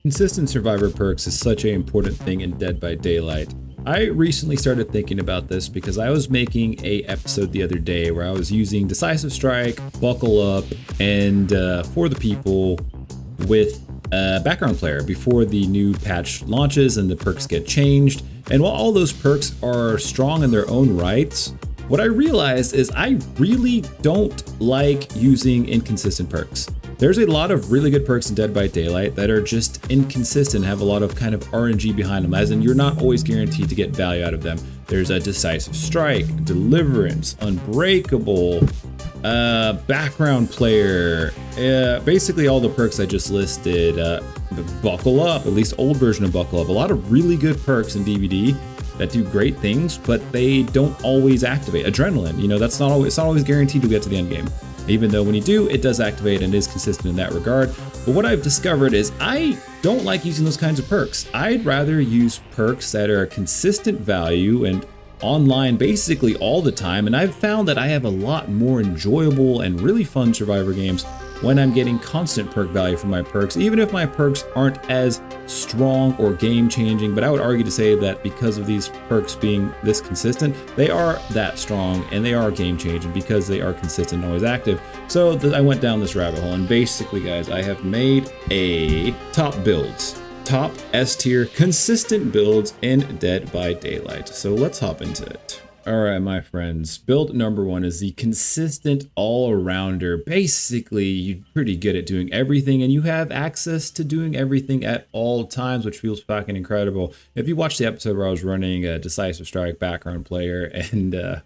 Consistent survivor perks is such an important thing in Dead by Daylight. I recently started thinking about this because I was making a episode the other day where I was using Decisive Strike, Buckle Up, and For the People with a background player before the new patch launches and the perks get changed. And while all those perks are strong in their own rights, what I realized is I really don't like using inconsistent perks. There's a lot of really good perks in Dead by Daylight that are just inconsistent, have a lot of kind of RNG behind them, as in you're not always guaranteed to get value out of them. There's a Decisive Strike, Deliverance, Unbreakable, background player, basically all the perks I just listed, Buckle Up, at least old version of Buckle Up. A lot of really good perks in DBD that do great things, but they don't always activate. Adrenaline, you know, it's not always guaranteed to get to the end game. Even though when you do, it does activate and is consistent in that regard. But what I've discovered is I don't like using those kinds of perks. I'd rather use perks that are a consistent value and online basically all the time. And I've found that I have a lot more enjoyable and really fun survivor games when I'm getting constant perk value from my perks, even if my perks aren't as strong or game changing. But I would argue to say that because of these perks being this consistent, they are that strong and they are game changing because they are consistent and always active. So I went down this rabbit hole, and basically guys, I have made a top S tier consistent builds in Dead by Daylight. So let's hop into it. All right, my friends, build number one is the consistent all-arounder. Basically, you're pretty good at doing everything and you have access to doing everything at all times, which feels fucking incredible. If you watched the episode where I was running a Decisive Strike, background player, and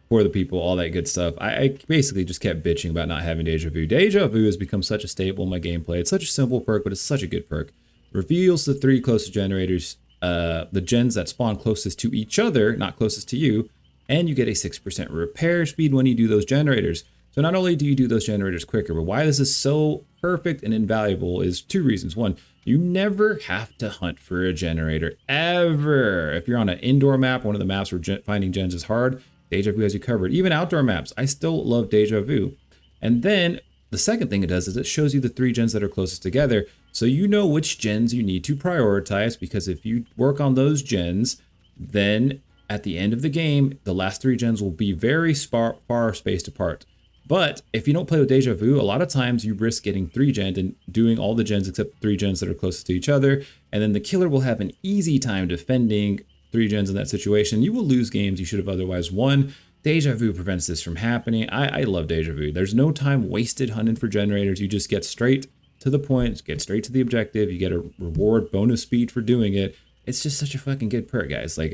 For the People, all that good stuff, I basically just kept bitching about not having Deja Vu. Deja Vu has become such a staple in my gameplay. It's such a simple perk, but it's such a good perk. Reveals the 3 closest generators, the gens that spawn closest to each other, not closest to you, and you get a 6% repair speed when you do those generators. So not only do you do those generators quicker, but why this is so perfect and invaluable is 2 reasons. One, you never have to hunt for a generator, ever. If you're on an indoor map, one of the maps where finding gens is hard, Deja Vu has you covered. Even outdoor maps, I still love Deja Vu. And then the second thing it does is it shows you the 3 gens that are closest together, so you know which gens you need to prioritize, because if you work on those gens, then at the end of the game, the last 3 gens will be very far spaced apart. But if you don't play with Deja Vu, a lot of times you risk getting 3 gens and doing all the gens except 3 gens that are closest to each other, and then the killer will have an easy time defending 3 gens in that situation. You will lose games you should have otherwise won. Deja Vu prevents this from happening. I love Deja Vu. There's no time wasted hunting for generators. You just get straight to the point, get straight to the objective. You get a reward bonus speed for doing it. It's just such a fucking good perk, guys. Like,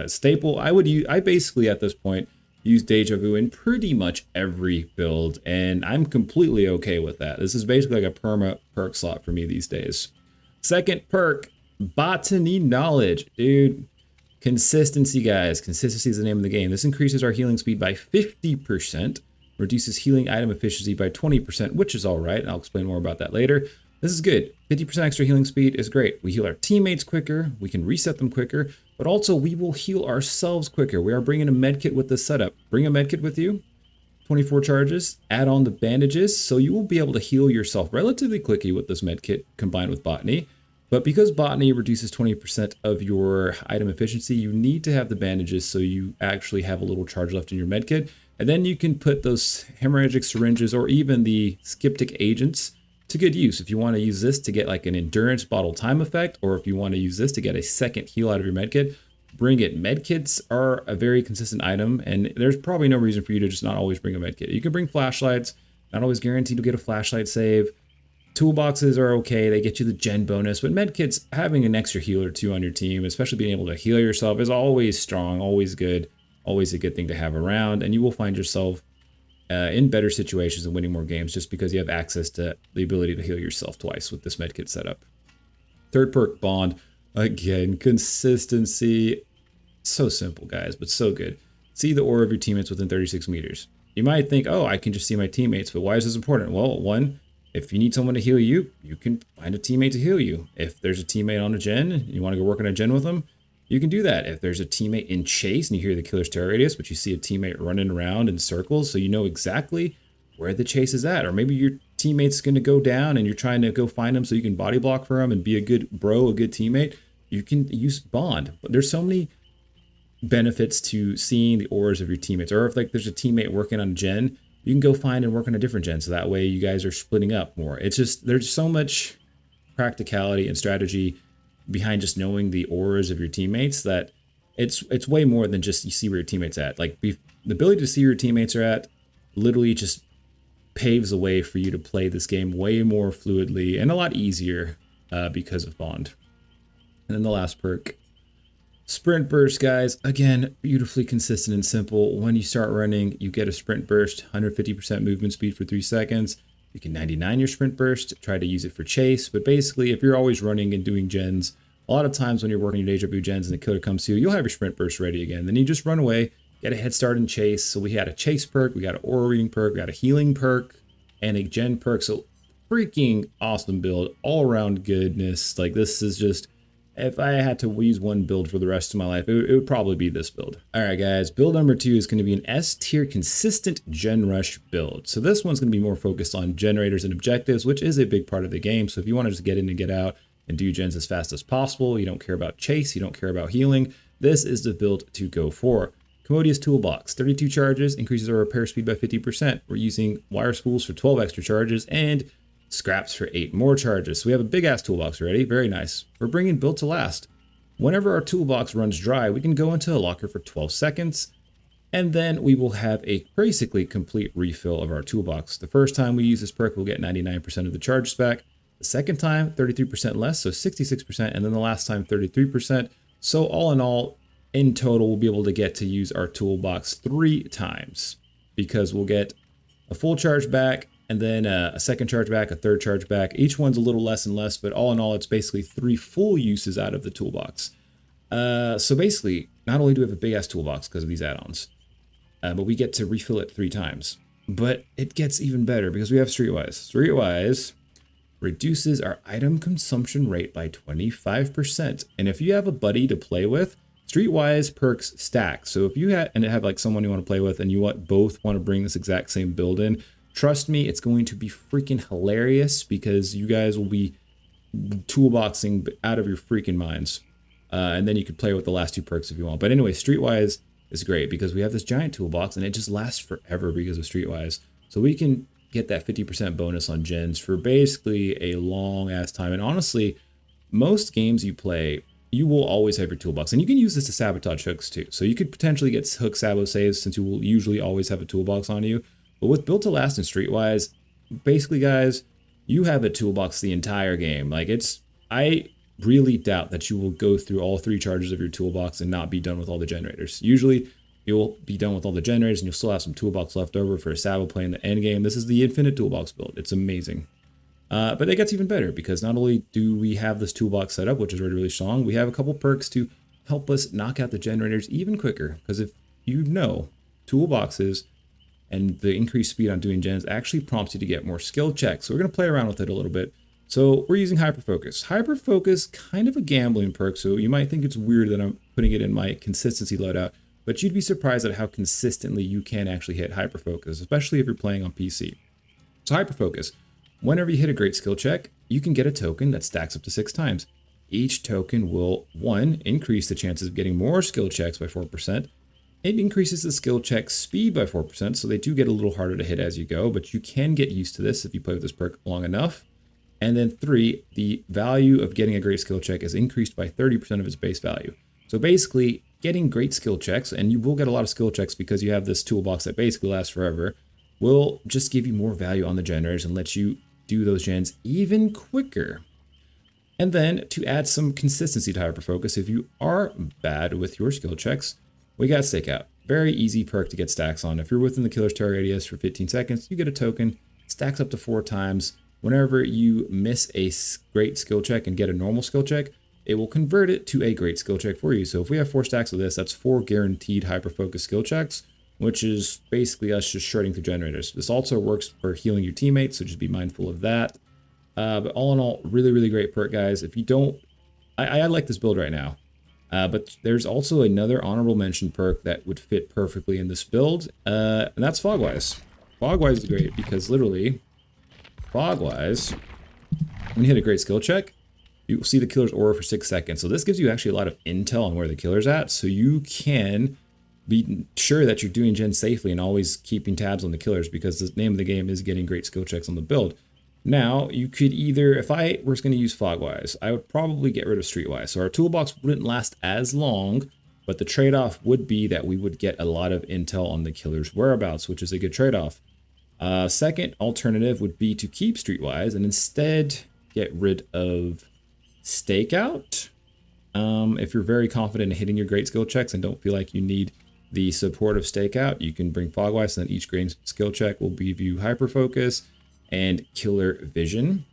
staple. I basically at this point use Deja Vu in pretty much every build, and I'm completely okay with that. This is basically like a perma perk slot for me these days. Second perk, Botany Knowledge. Dude, consistency, guys. Consistency is the name of the game. This increases our healing speed by 50%, reduces healing item efficiency by 20%, which is all right. And I'll explain more about that later. This is good. 50% extra healing speed is great. We heal our teammates quicker, we can reset them quicker, but also we will heal ourselves quicker. We are bringing a medkit with this setup. Bring a medkit with you, 24 charges, add on the bandages, so you will be able to heal yourself relatively quickly with this medkit combined with Botany. But because Botany reduces 20% of your item efficiency, you need to have the bandages so you actually have a little charge left in your medkit. And then you can put those hemorrhagic syringes or even the skeptic agents to good use. If you want to use this to get like an endurance bottle time effect, or if you want to use this to get a second heal out of your medkit, bring it. Medkits are a very consistent item, and there's probably no reason for you to just not always bring a medkit. You can bring flashlights, not always guaranteed to get a flashlight save. Toolboxes are okay, they get you the gen bonus, but medkits, having an extra heal or 2 on your team, especially being able to heal yourself, is always strong, always good, always a good thing to have around, and you will find yourself in better situations and winning more games just because you have access to the ability to heal yourself twice with this medkit setup. Third perk, Bond. Again, consistency. So simple, guys, but so good. See the aura of your teammates within 36 meters. You might think, oh, I can just see my teammates, but why is this important? Well, one, if you need someone to heal you, you can find a teammate to heal you. If there's a teammate on a gen and you want to go work on a gen with them, you can do that. If there's a teammate in chase and you hear the killer's terror radius, but you see a teammate running around in circles, so you know exactly where the chase is at. Or maybe you're teammate's going to go down and you're trying to go find them so you can body block for them and be a good bro, a good teammate, you can use bond. But there's so many benefits to seeing the auras of your teammates. Or if like there's a teammate working on a gen, you can go find and work on a different gen, so that way you guys are splitting up more. It's just, there's so much practicality and strategy behind just knowing the auras of your teammates that it's way more than just you see where your teammates at. Like the ability to see where your teammates are at literally just paves the way for you to play this game way more fluidly and a lot easier because of bond. And then the last perk, sprint burst, guys. Again, beautifully consistent and simple. When you start running, you get a sprint burst, 150% movement speed for 3 seconds. You can 99 your sprint burst, try to use it for chase. But basically, if you're always running and doing gens, a lot of times when you're working your deja vu gens and the killer comes to you, you'll have your sprint burst ready again. Then you just run away, get a head start in chase. So we had a chase perk, we got an aura reading perk, we got a healing perk, and a gen perk. So freaking awesome build, all around goodness. Like this is just, if I had to use one build for the rest of my life, it would probably be this build. All right, guys, build number 2 is going to be an S tier consistent gen rush build. So this one's going to be more focused on generators and objectives, which is a big part of the game. So if you want to just get in and get out and do gens as fast as possible, you don't care about chase, you don't care about healing, this is the build to go for. Commodious Toolbox, 32 charges, increases our repair speed by 50%. We're using wire spools for 12 extra charges and scraps for 8 more charges. So we have a big ass toolbox already. Very nice. We're bringing build to last. Whenever our toolbox runs dry, we can go into a locker for 12 seconds, and then we will have a basically complete refill of our toolbox. The first time we use this perk, we'll get 99% of the charges back. The second time, 33% less, so 66%, and then the last time, 33%. So all in all, in total, we'll be able to get to use our toolbox 3 times because we'll get a full charge back, and then a second charge back, a third charge back. Each one's a little less and less, but all in all, it's basically 3 full uses out of the toolbox. So basically, not only do we have a big ass toolbox because of these add-ons, but we get to refill it 3 times. But it gets even better because we have Streetwise. Streetwise reduces our item consumption rate by 25%. And if you have a buddy to play with, Streetwise perks stack. So if you have like someone you want to play with and you both want to bring this exact same build in, trust me, it's going to be freaking hilarious because you guys will be toolboxing out of your freaking minds. And then you could play with the last 2 perks if you want. But anyway, Streetwise is great because we have this giant toolbox and it just lasts forever because of Streetwise. So we can get that 50% bonus on gens for basically a long ass time. And honestly, most games you play, you will always have your toolbox. And you can use this to sabotage hooks too. So you could potentially get hook sabo saves since you will usually always have a toolbox on you. But with build to last and Streetwise, basically guys, you have a toolbox the entire game. Like I really doubt that you will go through all 3 charges of your toolbox and not be done with all the generators. Usually you'll be done with all the generators and you'll still have some toolbox left over for a sabo play in the end game. This is the infinite toolbox build. It's amazing. But it gets even better because not only do we have this toolbox set up, which is already really strong, we have a couple perks to help us knock out the generators even quicker. Because if you know, toolboxes and the increased speed on doing gens actually prompts you to get more skill checks. So we're going to play around with it a little bit. So we're using Hyperfocus. Hyperfocus, kind of a gambling perk, so you might think it's weird that I'm putting it in my consistency loadout, but you'd be surprised at how consistently you can actually hit Hyperfocus, especially if you're playing on PC. So Hyperfocus, whenever you hit a great skill check, you can get a token that stacks up to 6 times. Each token will, 1, increase the chances of getting more skill checks by 4%. It increases the skill check speed by 4%, so they do get a little harder to hit as you go, but you can get used to this if you play with this perk long enough. And then 3, the value of getting a great skill check is increased by 30% of its base value. So basically, getting great skill checks, and you will get a lot of skill checks because you have this toolbox that basically lasts forever, will just give you more value on the generators and let you do those gens even quicker. And then to add some consistency to Hyperfocus, if you are bad with your skill checks, we got Stakeout. Very easy perk to get stacks on. If you're within the killer's target radius for 15 seconds, you get a token, stacks up to 4 times. Whenever you miss a great skill check and get a normal skill check, it will convert it to a great skill check for you. So if we have 4 stacks of this, that's 4 guaranteed Hyperfocus skill checks, which is basically us just shredding through generators. This also works for healing your teammates, so just be mindful of that. But all in all, really, really great perk, guys. If you don't, I like this build right now. But there's also another honorable mention perk that would fit perfectly in this build, and that's Fogwise. Fogwise is great because literally, Fog-wise, when you hit a great skill check, you will see the killer's aura for 6 seconds. So this gives you actually a lot of intel on where the killer's at, so you can be sure that you're doing gens safely and always keeping tabs on the killers, because the name of the game is getting great skill checks on the build. Now, you could either, if I was going to use Fog-wise, I would probably get rid of Streetwise. So our toolbox wouldn't last as long, but the trade-off would be that we would get a lot of intel on the killer's whereabouts, which is a good trade-off. Second alternative would be to keep Streetwise and instead get rid of Stakeout. If you're very confident in hitting your great skill checks and don't feel like you need the support of Stakeout, you can bring Fog-wise, and then each great skill check will give you Hyper Focus and Killer Vision.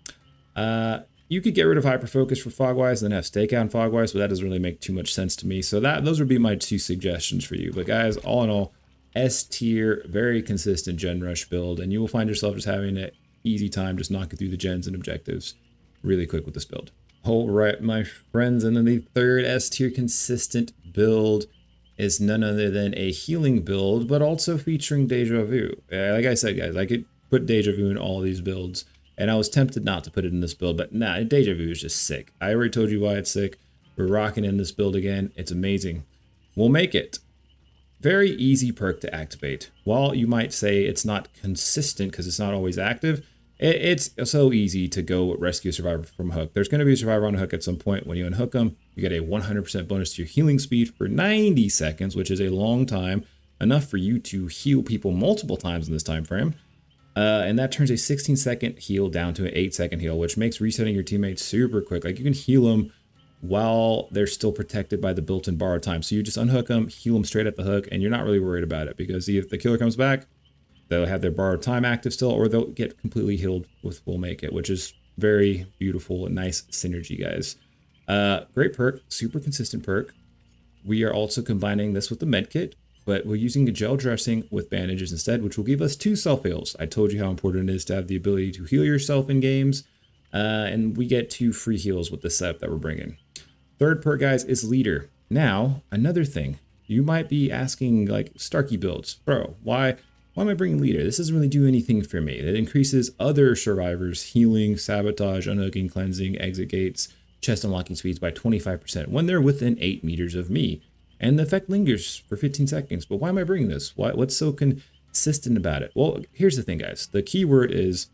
You could get rid of Hyper Focus for Fog-wise and then have Stakeout and Fog-wise, but that doesn't really make too much sense to me. So those would be my 2 suggestions for you. But guys, all in all, S tier, very consistent gen rush build, and you will find yourself just having an easy time just knocking through the gens and objectives really quick with this build. All right, my friends, and then the third S tier consistent build is none other than a healing build, but also featuring Deja Vu. Like I said, guys, I could put Deja Vu in all these builds, and I was tempted not to put it in this build, but nah, Deja Vu is just sick. I already told you why it's sick. We're rocking in this build again. It's amazing. We'll make it. Very easy perk to activate. While you might say it's not consistent because it's not always active, it's so easy to go rescue a survivor from hook. There's going to be a survivor on a hook at some point. When you unhook them, you get a 100% bonus to your healing speed for 90 seconds, which is a long time, enough for you to heal people multiple times in this time frame. And that turns a 16-second heal down to an 8-second heal, which makes resetting your teammates super quick. Like, you can heal them while they're still protected by the built-in borrowed time. So you just unhook them, heal them straight at the hook, and you're not really worried about it, because if the killer comes back, they'll have their borrowed time active still, or they'll get completely healed with We'll Make It, which is very beautiful and nice synergy, guys. Great perk, super consistent perk. We are also combining this with the med kit, but we're using a gel dressing with bandages instead, which will give us 2 self-heals. I told you how important it is to have the ability to heal yourself in games, and we get 2 free heals with the setup that we're bringing. Third perk, guys, is Leader. Now, another thing, you might be asking, like, Starkey builds, bro, why am I bringing Leader? This doesn't really do anything for me. It increases other survivors' healing, sabotage, unhooking, cleansing, exit gates, chest unlocking speeds by 25% when they're within 8 meters of me. And the effect lingers for 15 seconds. But why am I bringing this? What's so consistent about it? Well, here's the thing, guys. The key word is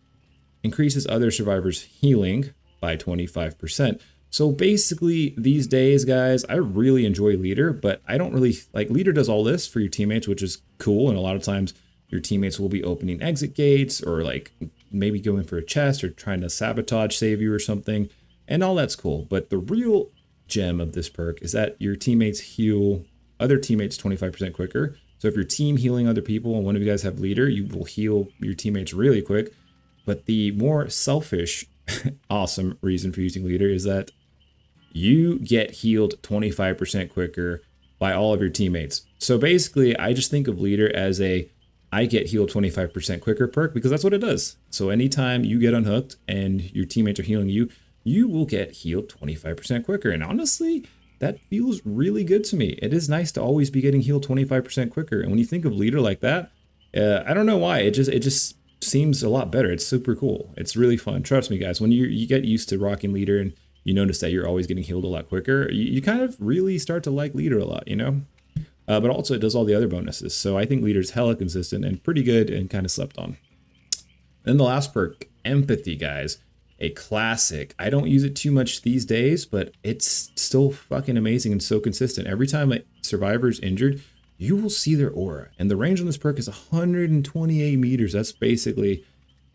increases other survivors' healing by 25%. So basically, these days, guys, I really enjoy Leader, but I don't really like Leader does all this for your teammates, which is cool. And a lot of times your teammates will be opening exit gates, or like maybe going for a chest, or trying to sabotage save you or something. And all that's cool. But the real gem of this perk is that your teammates heal other teammates 25% quicker. So if your team healing other people and one of you guys have Leader, you will heal your teammates really quick. But the more selfish, awesome reason for using Leader is that you get healed 25% quicker by all of your teammates. So basically, I just think of Leader as I get healed 25% quicker perk, because that's what it does. So anytime you get unhooked and your teammates are healing you, you will get healed 25% quicker. And honestly, that feels really good to me. It is nice to always be getting healed 25% quicker. And when you think of Leader like that, I don't know why, it just seems a lot better. It's super cool. It's really fun. Trust me, guys, when you get used to rocking Leader and you notice that you're always getting healed a lot quicker, you kind of really start to like Leader a lot, you know? But also it does all the other bonuses. So I think Leader's hella consistent and pretty good and kind of slept on. Then the last perk, Empathy, guys. A classic. I don't use it too much these days, but it's still fucking amazing and so consistent. Every time a survivor is injured, you will see their aura. And the range on this perk is 128 meters. That's basically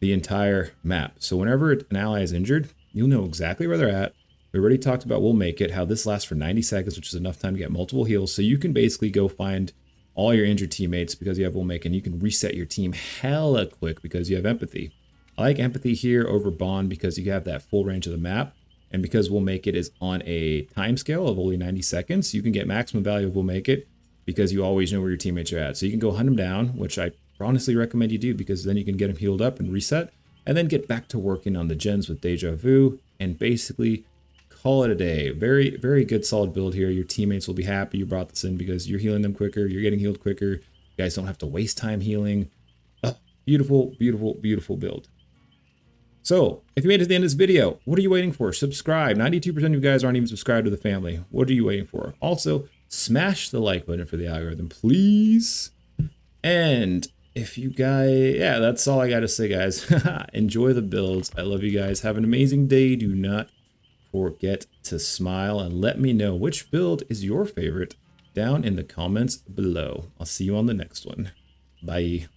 the entire map. So whenever an ally is injured, you'll know exactly where they're at. We already talked about We'll Make It, how this lasts for 90 seconds, which is enough time to get multiple heals. So you can basically go find all your injured teammates because you have We'll Make It, and you can reset your team hella quick because you have Empathy. I like Empathy here over Bond because you have that full range of the map, and because We'll Make It is on a time scale of only 90 seconds, you can get maximum value of We'll Make It because you always know where your teammates are at. So you can go hunt them down, which I honestly recommend you do, because then you can get them healed up and reset, and then get back to working on the gens with Deja Vu, and basically call it a day. Very, very good, solid build here. Your teammates will be happy you brought this in because you're healing them quicker, you're getting healed quicker, you guys don't have to waste time healing. Oh, beautiful, beautiful, beautiful build. So if you made it to the end of this video, what are you waiting for? Subscribe. 92% of you guys aren't even subscribed to the family. What are you waiting for? Also, smash the like button for the algorithm, please. And if you guys, yeah, that's all I got to say, guys. Enjoy the builds. I love you guys. Have an amazing day. Do not forget to smile and let me know which build is your favorite down in the comments below. I'll see you on the next one. Bye.